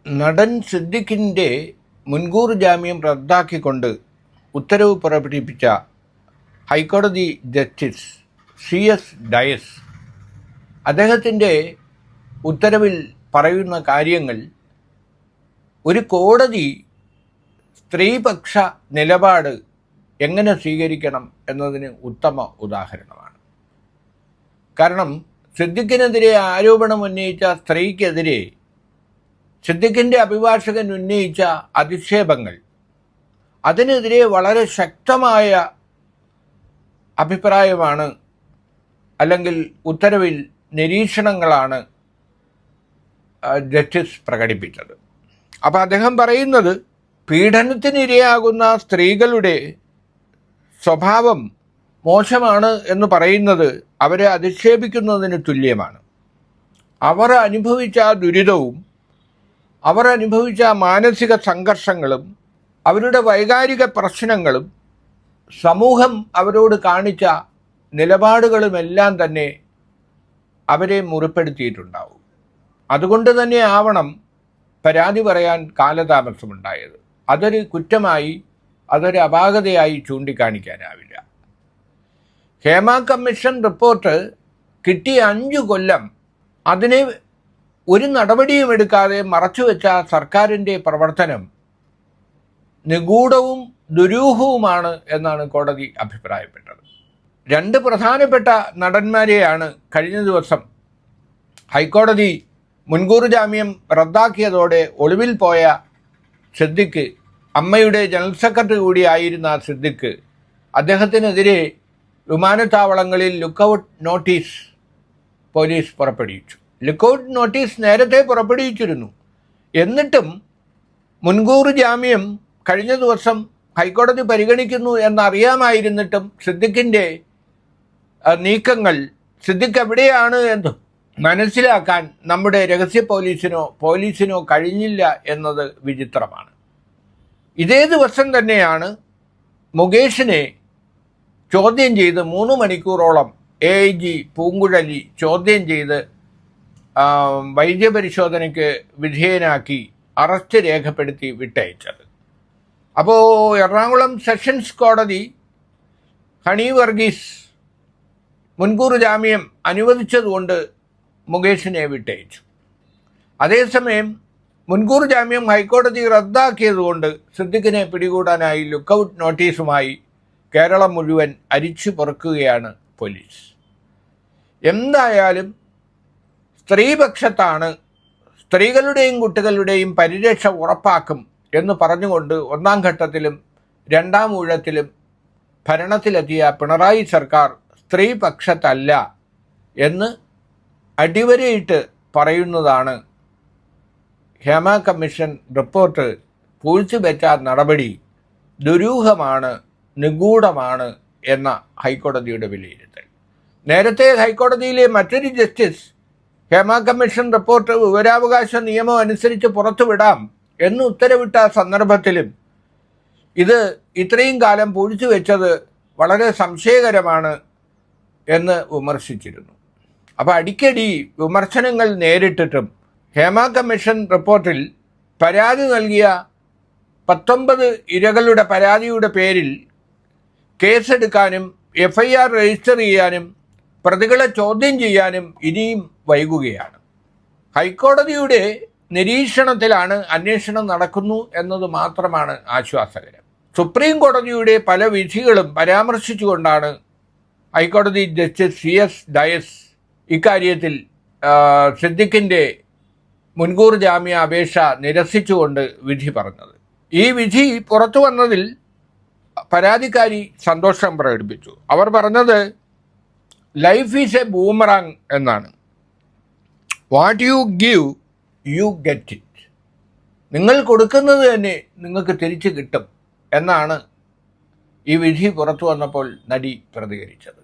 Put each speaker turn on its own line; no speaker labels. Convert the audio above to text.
നടൻ സിദ്ദിഖിൻ്റെ മുൻകൂർ ജാമ്യം റദ്ദാക്കിക്കൊണ്ട് ഉത്തരവ് പുറപ്പെടുവിപ്പിച്ച ഹൈക്കോടതി ജസ്റ്റിസ് CS ഡയസ് അദ്ദേഹത്തിൻ്റെ ഉത്തരവിൽ പറയുന്ന കാര്യങ്ങൾ ഒരു കോടതി സ്ത്രീപക്ഷ നിലപാട് എങ്ങനെ സ്വീകരിക്കണം എന്നതിന് ഉത്തമ ഉദാഹരണമാണ്. കാരണം സിദ്ദിഖിനെതിരെ ആരോപണം ഉന്നയിച്ച സ്ത്രീക്കെതിരെ സിദ്ദിഖിൻ്റെ അഭിഭാഷകൻ ഉന്നയിച്ച അധിക്ഷേപങ്ങൾ, അതിനെതിരെ വളരെ ശക്തമായ അഭിപ്രായമാണ് അല്ലെങ്കിൽ ഉത്തരവിൽ നിരീക്ഷണങ്ങളാണ് ജസ്റ്റിസ് പ്രകടിപ്പിച്ചത്. അപ്പോൾ അദ്ദേഹം പറയുന്നത് പീഡനത്തിനിരയാകുന്ന സ്ത്രീകളുടെ സ്വഭാവം മോശമാണ് എന്ന് പറയുന്നത് അവരെ അധിക്ഷേപിക്കുന്നതിന് തുല്യമാണ്. അവർ അനുഭവിച്ച ദുരിതവും അവർ അനുഭവിച്ച മാനസിക സംഘർഷങ്ങളും അവരുടെ വൈകാരിക പ്രശ്നങ്ങളും സമൂഹം അവരോട് കാണിച്ച നിലപാടുകളുമെല്ലാം തന്നെ അവരെ മുറിപ്പെടുത്തിയിട്ടുണ്ടാവും. അതുകൊണ്ട് തന്നെ ആവണം പരാതി പറയാൻ കാലതാമസമുണ്ടായത്. അതൊരു കുറ്റമായി, അതൊരു അപാകതയായി ചൂണ്ടിക്കാണിക്കാനാവില്ല. ഹേമ കമ്മീഷൻ റിപ്പോർട്ട് കിട്ടിയ 5 കൊല്ലം അതിനെ ഒരു നടപടിയും എടുക്കാതെ മറച്ചുവെച്ച സർക്കാരിൻ്റെ പ്രവർത്തനം നിഗൂഢവും ദുരൂഹവുമാണ് എന്നാണ് കോടതി അഭിപ്രായപ്പെട്ടത്. 2 പ്രധാനപ്പെട്ട നടന്മാരെയാണ് കഴിഞ്ഞ ദിവസം ഹൈക്കോടതി മുൻകൂർ ജാമ്യം റദ്ദാക്കിയതോടെ ഒളിവിൽ പോയ സിദ്ദിഖ്, അമ്മയുടെ ജനറൽ സെക്രട്ടറി കൂടിയായിരുന്ന സിദ്ദിഖ്, അദ്ദേഹത്തിനെതിരെ വിമാനത്താവളങ്ങളിൽ ലുക്കൌട്ട് നോട്ടീസ് പോലീസ് പുറപ്പെടുവിച്ചു. ലുക്കൌട്ട് നോട്ടീസ് നേരത്തെ പുറപ്പെടുവിച്ചിരുന്നു. എന്നിട്ടും മുൻകൂർ ജാമ്യം കഴിഞ്ഞ ദിവസം ഹൈക്കോടതി പരിഗണിക്കുന്നു എന്നറിയാമായിരുന്നിട്ടും സിദ്ദിഖിൻ്റെ നീക്കങ്ങൾ, സിദ്ദിഖ് എവിടെയാണ് എന്ന് മനസ്സിലാക്കാൻ നമ്മുടെ രഹസ്യ പോലീസിനോ കഴിഞ്ഞില്ല എന്നത് വിചിത്രമാണ്. ഇതേ ദിവസം തന്നെയാണ് മുകേഷിനെ ചോദ്യം ചെയ്ത് 3 മണിക്കൂറോളം AIG പൂങ്കുഴലി ചോദ്യം ചെയ്ത് വൈദ്യപരിശോധനയ്ക്ക് വിധേയനാക്കി അറസ്റ്റ് രേഖപ്പെടുത്തി വിട്ടയച്ചത്. അപ്പോൾ എറണാകുളം സെഷൻസ് കോടതി ഹണി വർഗീസ് മുൻകൂർ ജാമ്യം അനുവദിച്ചതുകൊണ്ട് മുകേഷിനെ വിട്ടയച്ചു. അതേസമയം മുൻകൂർ ജാമ്യം ഹൈക്കോടതി റദ്ദാക്കിയതുകൊണ്ട് സിദ്ദിഖിനെ പിടികൂടാനായി ലുക്കൌട്ട് നോട്ടീസുമായി കേരളം മുഴുവൻ അരിച്ചു പൊറുക്കുകയാണ് പോലീസ്. എന്തായാലും സ്ത്രീപക്ഷത്താണ്, സ്ത്രീകളുടെയും കുട്ടികളുടെയും പരിരക്ഷ ഉറപ്പാക്കും എന്ന് പറഞ്ഞുകൊണ്ട് 1ാം ഘട്ടത്തിലും 2ാം ഊഴത്തിലും ഭരണത്തിലെത്തിയ പിണറായി സർക്കാർ സ്ത്രീപക്ഷത്തല്ല എന്ന് അടിവരയിട്ട് പറയുന്നതാണ് ഹേമ കമ്മീഷൻ റിപ്പോർട്ട് പൂഴ്ത്തിവെച്ച നടപടി ദുരൂഹമാണ്, നിഗൂഢമാണ് എന്ന ഹൈക്കോടതിയുടെ വിലയിരുത്തൽ. നേരത്തെ ഹൈക്കോടതിയിലെ മറ്റൊരു ജസ്റ്റിസ് ഹേമ കമ്മീഷൻ റിപ്പോർട്ട് വിവരാവകാശ നിയമം അനുസരിച്ച് പുറത്തുവിടാം എന്ന് ഉത്തരവിട്ട സന്ദർഭത്തിലും ഇത് ഇത്രയും കാലം പൂഴ്ത്തിവെച്ചത് വളരെ സംശയകരമാണ് എന്ന് വിമർശിച്ചിരുന്നു. അപ്പോൾ അടിക്കടി വിമർശനങ്ങൾ നേരിട്ടിട്ടും ഹേമ കമ്മീഷൻ റിപ്പോർട്ടിൽ പരാതി നൽകിയ 19 ഇരകളുടെ പരാതിയുടെ പേരിൽ കേസെടുക്കാനും FIR രജിസ്റ്റർ ചെയ്യാനും പ്രതികളെ ചോദ്യം ചെയ്യാനും ഇനിയും വൈകുകയാണ്. ഹൈക്കോടതിയുടെ നിരീക്ഷണത്തിലാണ് അന്വേഷണം നടക്കുന്നു എന്നത് മാത്രമാണ് ആശ്വാസകരം. സുപ്രീം കോടതിയുടെ പല വിധികളും പരാമർശിച്ചുകൊണ്ടാണ് ഹൈക്കോടതി ജസ്റ്റിസ് CS ഡയസ് ഇക്കാര്യത്തിൽ സിദ്ദിഖിൻ്റെ മുൻകൂർ ജാമ്യ അപേക്ഷ നിരസിച്ചുകൊണ്ട് വിധി പറഞ്ഞത്. ഈ വിധി പുറത്തു വന്നതിൽ പരാതിക്കാരി സന്തോഷം പ്രകടിപ്പിച്ചു. അവർ പറഞ്ഞത് ലൈഫ് ഈസ് എ ബൂമറാങ് എന്നാണ്. What you give you get it. നിങ്ങൾ കൊടുക്കുന്നത് തന്നെ നിങ്ങൾക്ക് തിരിച്ചു കിട്ടും എന്നാണ് ഈ വിധി പുറത്തു വന്നപ്പോൾ നടി പ്രതികരിച്ചത്.